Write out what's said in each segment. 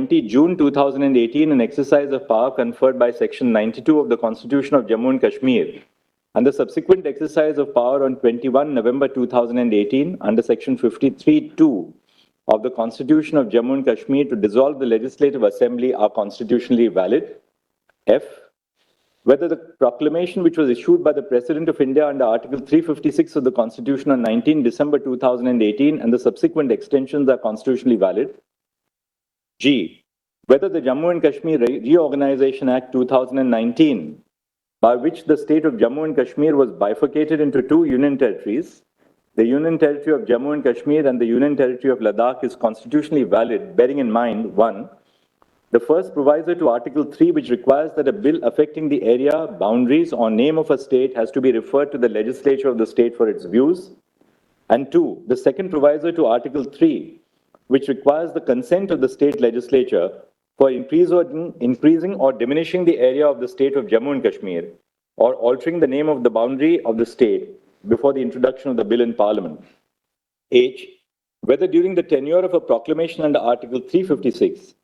20 June 2018 an exercise of power conferred by Section 92 of the Constitution of Jammu and Kashmir and the subsequent exercise of power on 21 November 2018 under Section 53(2) of the Constitution of Jammu and Kashmir to dissolve the Legislative Assembly are constitutionally valid. F. Whether the proclamation which was issued by the President of India under Article 356 of the Constitution on 19 December 2018 and the subsequent extensions are constitutionally valid. G. Whether the Jammu and Kashmir Reorganization Act 2019, by which the state of Jammu and Kashmir was bifurcated into two union territories, the Union Territory of Jammu and Kashmir and the Union Territory of Ladakh, is constitutionally valid, bearing in mind, 1. The first proviso to Article 3, which requires that a bill affecting the area, boundaries, or name of a state has to be referred to the legislature of the state for its views. And 2. The second proviso to Article 3, which requires the consent of the state legislature for increasing or diminishing the area of the state of Jammu and Kashmir, or altering the name of the boundary of the state before the introduction of the bill in Parliament. H. Whether during the tenure of a proclamation under Article 356,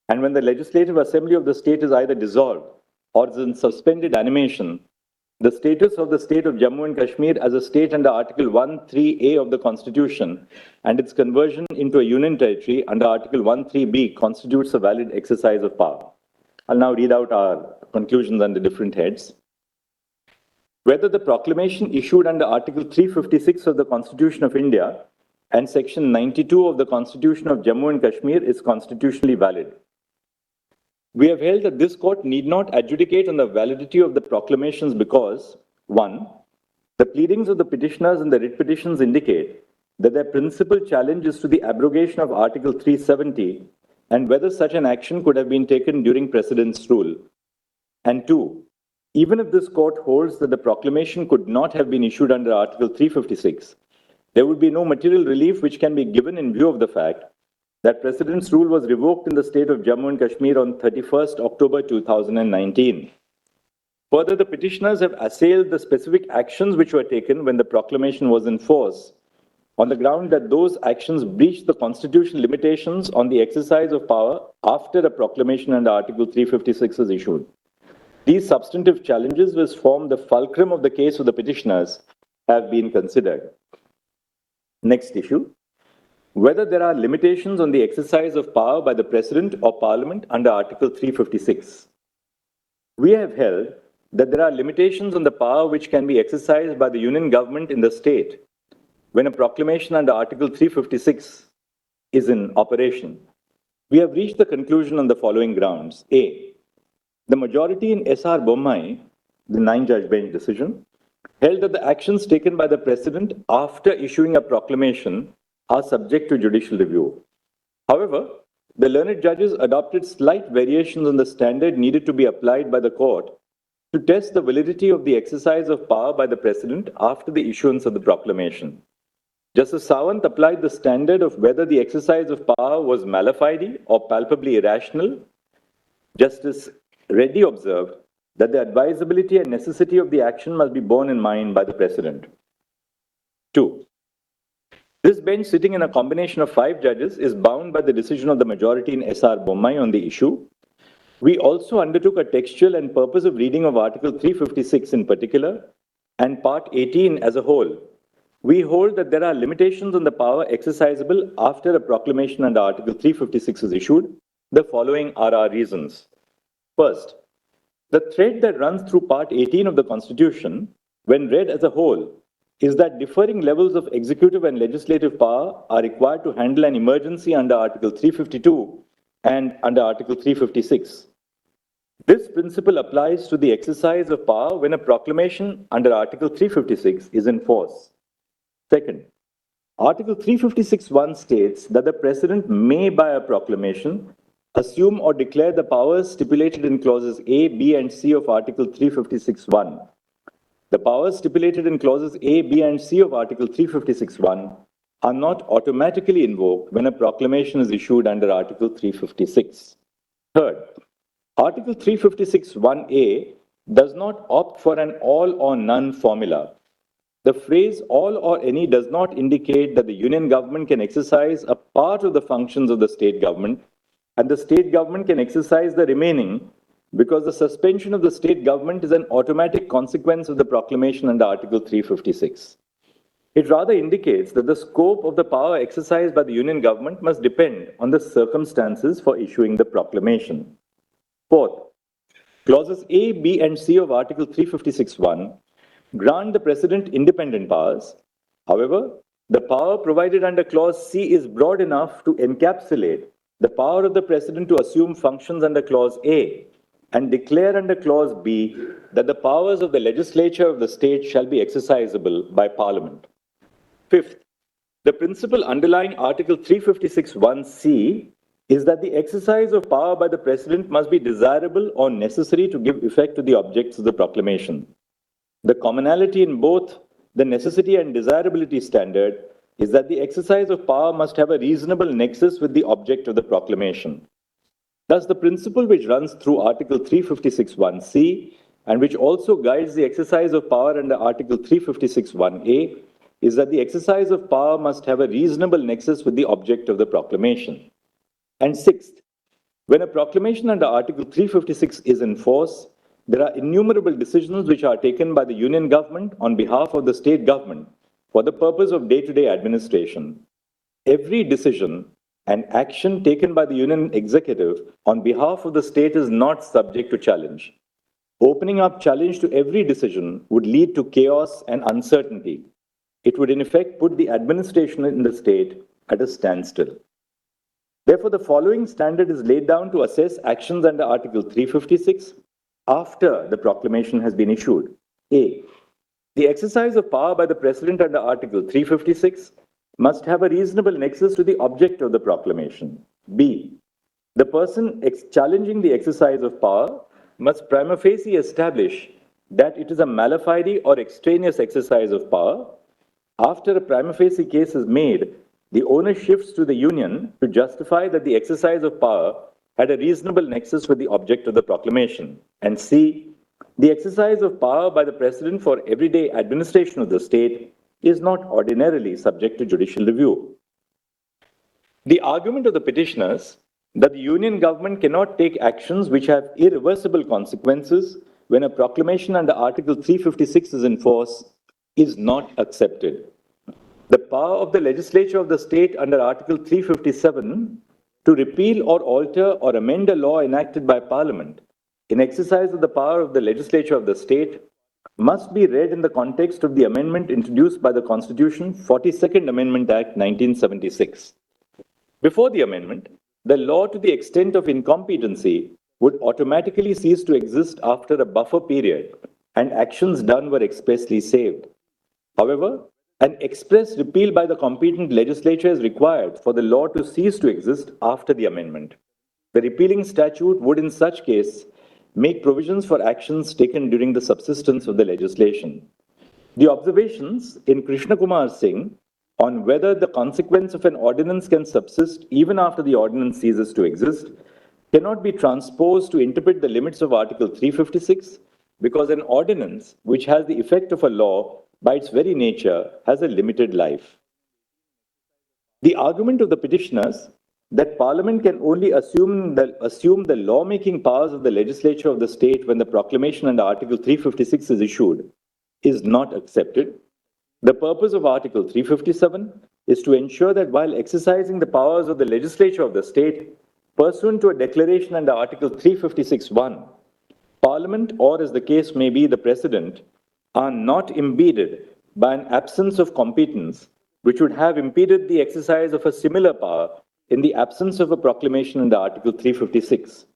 and when the Legislative Assembly of the state is either dissolved or is in suspended animation, the status of the state of Jammu and Kashmir as a state under Article 1(3)(a) of the Constitution and its conversion into a union territory under Article 1(3)(b) constitutes a valid exercise of power. I'll now read out our conclusions under different heads. Whether the proclamation issued under Article 356 of the Constitution of India and Section 92 of the Constitution of Jammu and Kashmir is constitutionally valid. We have held that this court need not adjudicate on the validity of the proclamations because, 1. The pleadings of the petitioners in the writ petitions indicate that their principal challenge is to the abrogation of Article 370 and whether such an action could have been taken during Precedent's rule. And 2. Even if this court holds that the proclamation could not have been issued under Article 356, there would be no material relief which can be given in view of the fact that Precedent's rule was revoked in the state of Jammu and Kashmir on 31st October 2019. Further, the petitioners have assailed the specific actions which were taken when the proclamation was in force on the ground that those actions breached the constitutional limitations on the exercise of power after a proclamation under Article 356 is issued. These substantive challenges, which form the fulcrum of the case of the petitioners, have been considered. Next issue. Whether there are limitations on the exercise of power by the President or Parliament under Article 356. We have held that there are limitations on the power which can be exercised by the Union Government in the state when a proclamation under Article 356 is in operation. We have reached the conclusion on the following grounds. A. The majority in S.R. Bommai, the 9-judge bench decision, held that the actions taken by the President after issuing a proclamation are subject to judicial review. However, the learned judges adopted slight variations on the standard needed to be applied by the court to test the validity of the exercise of power by the President after the issuance of the proclamation. Justice Sawant applied the standard of whether the exercise of power was mala fide or palpably irrational. Justice Reddy observed that the advisability and necessity of the action must be borne in mind by the President. 2. This bench, sitting in a combination of 5 judges, is bound by the decision of the majority in S.R. Bommai on the issue. We also undertook a textual and purposive reading of Article 356 in particular and Part 18 as a whole. We hold that there are limitations on the power exercisable after a proclamation under Article 356 is issued. The following are our reasons. First, the thread that runs through Part 18 of the Constitution, when read as a whole, is that differing levels of executive and legislative power are required to handle an emergency under Article 352 and under Article 356. This principle applies to the exercise of power when a proclamation under Article 356 is in force. Second, Article 356(1) states that the President may, by a proclamation, assume or declare the powers stipulated in clauses A, B, and C of Article 356(1). The powers stipulated in clauses A, B, and C of Article 356(1) are not automatically invoked when a proclamation is issued under Article 356. Third, Article 356(1)(a) does not opt for an all or none formula. The phrase all or any does not indicate that the union government can exercise a part of the functions of the state government and the state government can exercise the remaining because the suspension of the state government is an automatic consequence of the proclamation under Article 356. It rather indicates that the scope of the power exercised by the union government must depend on the circumstances for issuing the proclamation. Fourth, clauses A, B, and C of Article 356(1) grant the President independent powers. However, the power provided under Clause C is broad enough to encapsulate the power of the President to assume functions under Clause A and declare under Clause B that the powers of the legislature of the state shall be exercisable by Parliament. Fifth, the principle underlying Article 356(1)(c) is that the exercise of power by the President must be desirable or necessary to give effect to the objects of the proclamation. The commonality in both the necessity and desirability standard is that the exercise of power must have a reasonable nexus with the object of the proclamation. Thus, the principle which runs through Article 356(1)(c) and which also guides the exercise of power under Article 356(1)(a) is that the exercise of power must have a reasonable nexus with the object of the proclamation. And sixth, when a proclamation under Article 356 is in force, there are innumerable decisions which are taken by the union government on behalf of the state government for the purpose of day-to-day administration. Every decision and action taken by the union executive on behalf of the state is not subject to challenge. Opening up challenge to every decision would lead to chaos and uncertainty. It would in effect put the administration in the state at a standstill. Therefore, the following standard is laid down to assess actions under Article 356 after the proclamation has been issued. A. The exercise of power by the President under Article 356 must have a reasonable nexus to the object of the proclamation. B. The person challenging the exercise of power must prima facie establish that it is a mala fide or extraneous exercise of power. After a prima facie case is made, the onus shifts to the union to justify that the exercise of power had a reasonable nexus with the object of the proclamation. And C, the exercise of power by the President for everyday administration of the state is not ordinarily subject to judicial review. The argument of the petitioners that the union government cannot take actions which have irreversible consequences when a proclamation under Article 356 is in force is not accepted. The power of the legislature of the state under Article 357 to repeal or alter or amend a law enacted by Parliament in exercise of the power of the legislature of the state must be read in the context of the amendment introduced by the Constitution, 42nd Amendment Act 1976. Before the amendment, the law to the extent of incompetency would automatically cease to exist after a buffer period and actions done were expressly saved. However, an express repeal by the competent legislature is required for the law to cease to exist after the amendment. The repealing statute would in such case make provisions for actions taken during the subsistence of the legislation. The observations in Krishna Kumar Singh on whether the consequence of an ordinance can subsist even after the ordinance ceases to exist cannot be transposed to interpret the limits of Article 356 because an ordinance which has the effect of a law by its very nature has a limited life. The argument of the petitioners that Parliament can only assume the lawmaking powers of the legislature of the state when the proclamation under Article 356 is issued is not accepted. The purpose of Article 357 is to ensure that while exercising the powers of the legislature of the state, pursuant to a declaration under Article 356(1), Parliament, or as the case may be, the President, are not impeded by an absence of competence which would have impeded the exercise of a similar power in the absence of a proclamation under Article 356.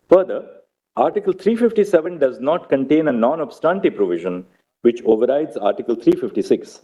Further, Article 357 does not contain a non-obstante provision which overrides Article 356.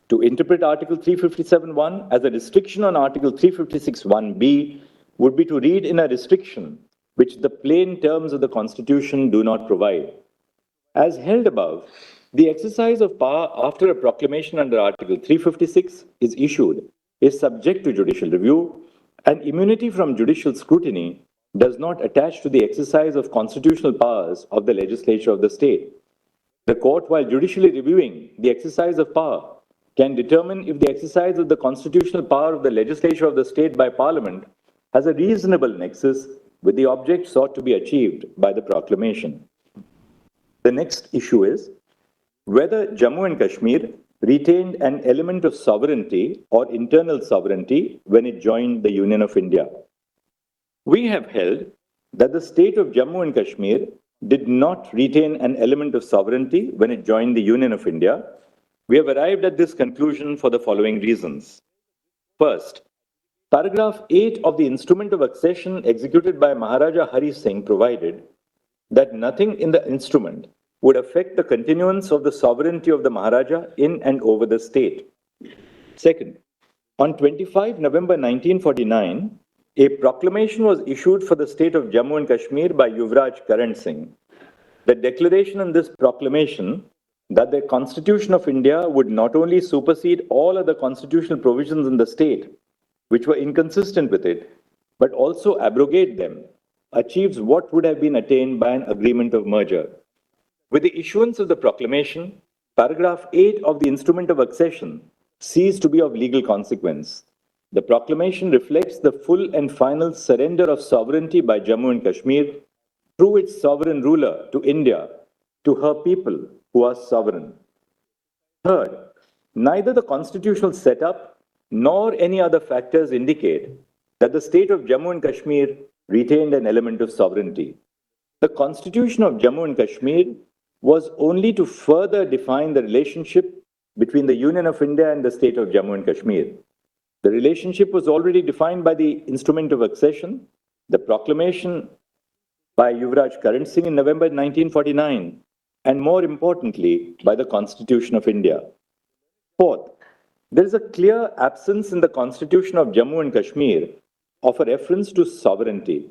To interpret Article 357(1) as a restriction on Article 356(1)(b) would be to read in a restriction which the plain terms of the Constitution do not provide. As held above, the exercise of power after a proclamation under Article 356 is issued is subject to judicial review, and immunity from judicial scrutiny does not attach to the exercise of constitutional powers of the legislature of the state. The court, while judicially reviewing the exercise of power, can determine if the exercise of the constitutional power of the legislature of the state by Parliament has a reasonable nexus with the object sought to be achieved by the proclamation. The next issue is whether Jammu and Kashmir retained an element of sovereignty or internal sovereignty when it joined the Union of India. We have held that the state of Jammu and Kashmir did not retain an element of sovereignty when it joined the Union of India. We have arrived at this conclusion for the following reasons. First, paragraph 8 of the instrument of accession executed by Maharaja Hari Singh provided that nothing in the instrument would affect the continuance of the sovereignty of the Maharaja in and over the state. Second, on 25 November 1949, a proclamation was issued for the state of Jammu and Kashmir by Yuvraj Karan Singh. The declaration in this proclamation that the Constitution of India would not only supersede all other constitutional provisions in the state, which were inconsistent with it, but also abrogate them, achieves what would have been attained by an agreement of merger. With the issuance of the proclamation, paragraph 8 of the instrument of accession ceased to be of legal consequence. The proclamation reflects the full and final surrender of sovereignty by Jammu and Kashmir through its sovereign ruler to India, to her people who are sovereign. Third, neither the constitutional setup nor any other factors indicate that the state of Jammu and Kashmir retained an element of sovereignty. The Constitution of Jammu and Kashmir was only to further define the relationship between the Union of India and the state of Jammu and Kashmir. The relationship was already defined by the instrument of accession, the proclamation by Yuvraj Karan Singh in November 1949, and more importantly, by the Constitution of India. Fourth, there is a clear absence in the Constitution of Jammu and Kashmir of a reference to sovereignty.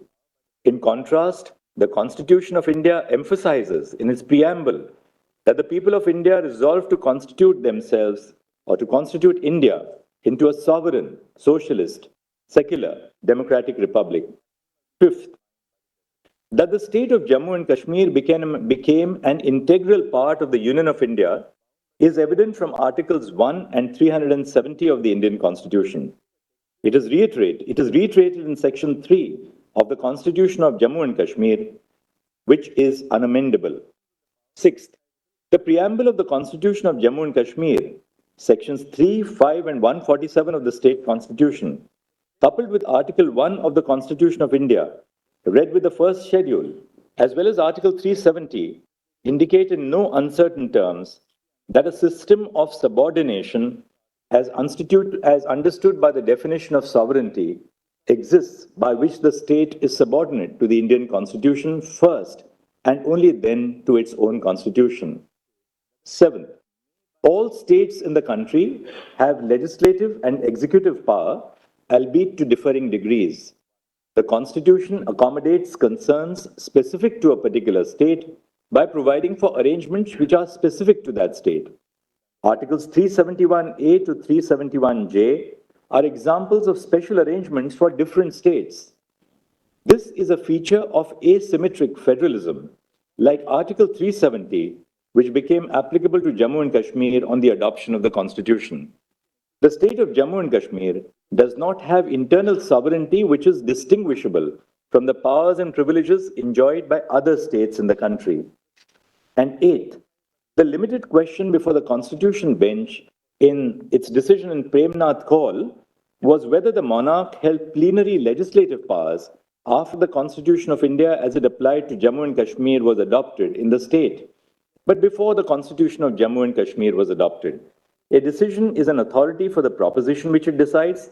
In contrast, the Constitution of India emphasizes in its preamble that the people of India resolve to constitute themselves or to constitute India into a sovereign, socialist, secular, democratic republic. Fifth, that the state of Jammu and Kashmir became an integral part of the Union of India is evident from Articles 1 and 370 of the Indian Constitution. It is reiterated in Section 3 of the Constitution of Jammu and Kashmir, which is unamendable. Sixth, the preamble of the Constitution of Jammu and Kashmir, Sections 3, 5, and 147 of the State Constitution, coupled with Article 1 of the Constitution of India, read with the first schedule, as well as Article 370, indicate in no uncertain terms that a system of subordination as understood by the definition of sovereignty exists by which the state is subordinate to the Indian Constitution first and only then to its own constitution. Seventh, all states in the country have legislative and executive power, albeit to differing degrees. The Constitution accommodates concerns specific to a particular state by providing for arrangements which are specific to that state. Articles 371A to 371J are examples of special arrangements for different states. This is a feature of asymmetric federalism, like Article 370, which became applicable to Jammu and Kashmir on the adoption of the Constitution. The state of Jammu and Kashmir does not have internal sovereignty which is distinguishable from the powers and privileges enjoyed by other states in the country. And eighth, the limited question before the Constitution bench in its decision in Premnath Kaul was whether the monarch held plenary legislative powers after the Constitution of India as it applied to Jammu and Kashmir was adopted in the state, but before the Constitution of Jammu and Kashmir was adopted. A decision is an authority for the proposition which it decides.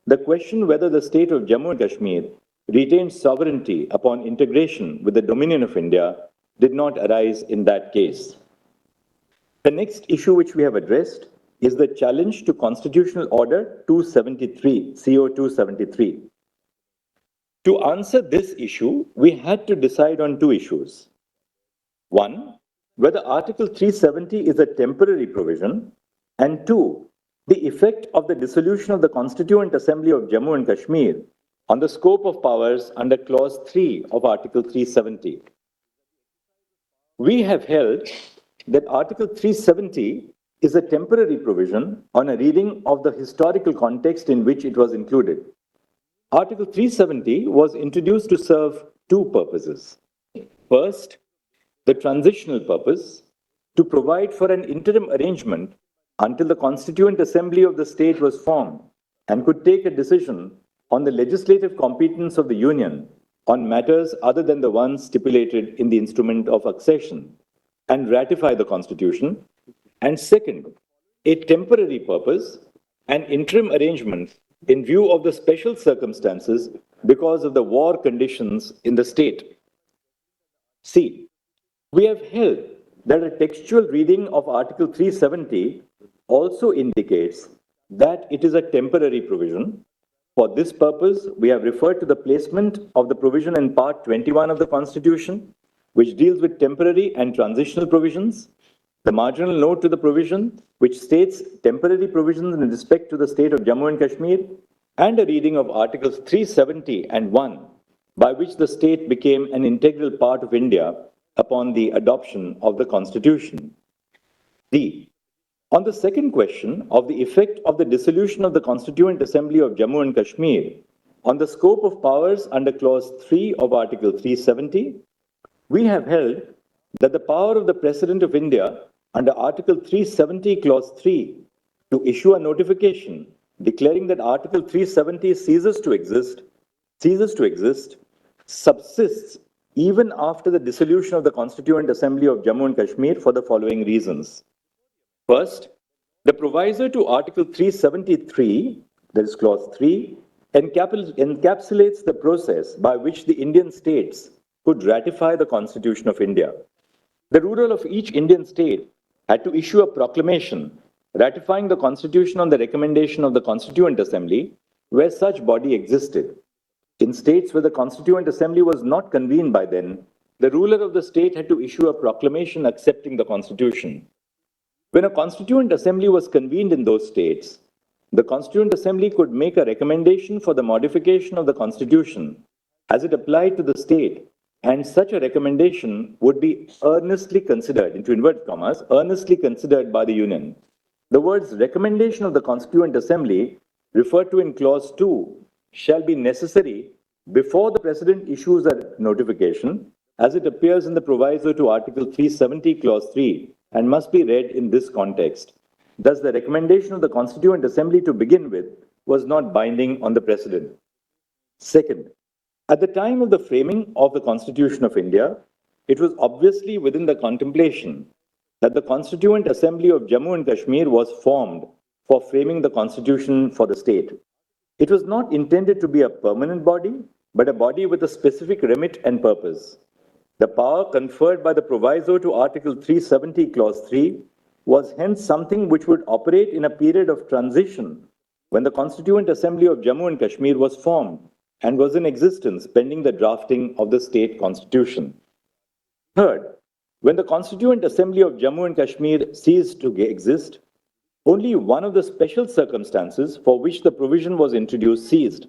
The question whether the state of Jammu and Kashmir retains sovereignty upon integration with the dominion of India did not arise in that case. The next issue which we have addressed is the challenge to Constitutional Order 273, CO 273. To answer this issue, we had to decide on two issues. One, whether Article 370 is a temporary provision, and two, the effect of the dissolution of the Constituent Assembly of Jammu and Kashmir on the scope of powers under Clause 3 of Article 370. We have held that Article 370 is a temporary provision on a reading of the historical context in which it was included. Article 370 was introduced to serve two purposes. First, the transitional purpose to provide for an interim arrangement until the Constituent Assembly of the state was formed and could take a decision on the legislative competence of the Union on matters other than the ones stipulated in the instrument of accession and ratify the Constitution. And second, a temporary purpose, an interim arrangement in view of the special circumstances because of the war conditions in the state. C. We have held that a textual reading of Article 370 also indicates that it is a temporary provision. For this purpose, we have referred to the placement of the provision in Part 21 of the Constitution, which deals with temporary and transitional provisions, the marginal note to the provision, which states temporary provisions in respect to the state of Jammu and Kashmir, and a reading of Articles 370 and 1, by which the state became an integral part of India upon the adoption of the Constitution. D. On the second question of the effect of the dissolution of the Constituent Assembly of Jammu and Kashmir on the scope of powers under Clause 3 of Article 370, we have held that the power of the President of India under Article 370, Clause 3, to issue a notification declaring that Article 370 ceases to exist, subsists even after the dissolution of the Constituent Assembly of Jammu and Kashmir for the following reasons. First, the proviso to Article 373, that is Clause 3, encapsulates the process by which the Indian states could ratify the Constitution of India. The ruler of each Indian state had to issue a proclamation ratifying the Constitution on the recommendation of the Constituent Assembly, where such body existed. In states where the Constituent Assembly was not convened by then, the ruler of the state had to issue a proclamation accepting the Constitution. When a Constituent Assembly was convened in those states, the Constituent Assembly could make a recommendation for the modification of the Constitution as it applied to the state, and such a recommendation would be earnestly considered, into inverted commas, earnestly considered by the Union. The words recommendation of the Constituent Assembly, referred to in Clause 2, shall be necessary before the President issues a notification, as it appears in the proviso to Article 370, Clause 3, and must be read in this context. Thus, the recommendation of the Constituent Assembly to begin with was not binding on the President. Second, at the time of the framing of the Constitution of India, it was obviously within the contemplation that the Constituent Assembly of Jammu and Kashmir was formed for framing the Constitution for the state. It was not intended to be a permanent body, but a body with a specific remit and purpose. The power conferred by the proviso to Article 370, Clause 3, was hence something which would operate in a period of transition when the Constituent Assembly of Jammu and Kashmir was formed and was in existence pending the drafting of the state constitution. Third, when the Constituent Assembly of Jammu and Kashmir ceased to exist, only one of the special circumstances for which the provision was introduced ceased,